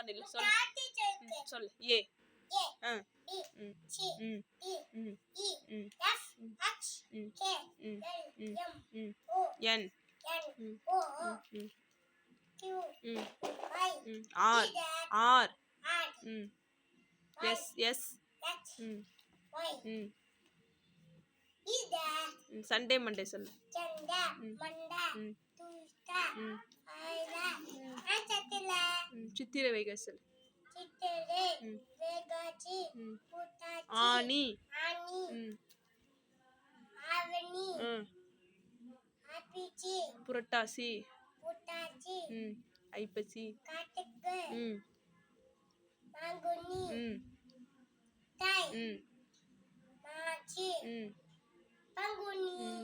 ஒழுங்கா நில்லு சொல்லு. சொல்லு. ஏ என் ஆர் ஆர் எஸ் எஸ் சண்டே மண்டே சொல்லு. சித்திரை வைகை சொல்லு. ஆனி புரட்டாசி ஐப்பசி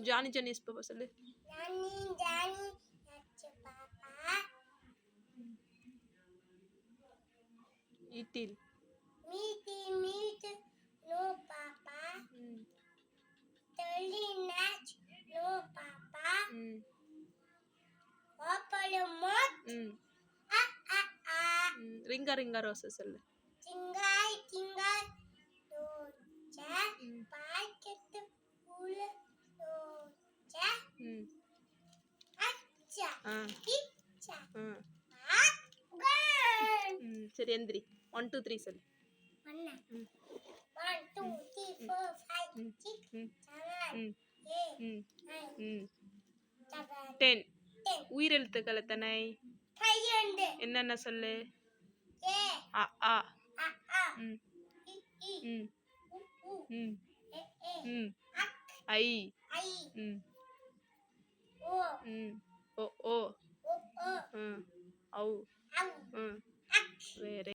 ஜானி ஜானிஸ் பாப்பா சொல்லு. ஈட்டில் ரிங்கா ரிங்கா ரோசா சொல்லு. சரி எந்திரி. 1 2 3 சொல்லு. 1 2 3 4 5 6 7 8 9 10 உயிரெழுத்துக்கள் எத்தனை? என்னென்ன சொல்லு. அ ஆ ஐ ஓ ஓ ஔ வேற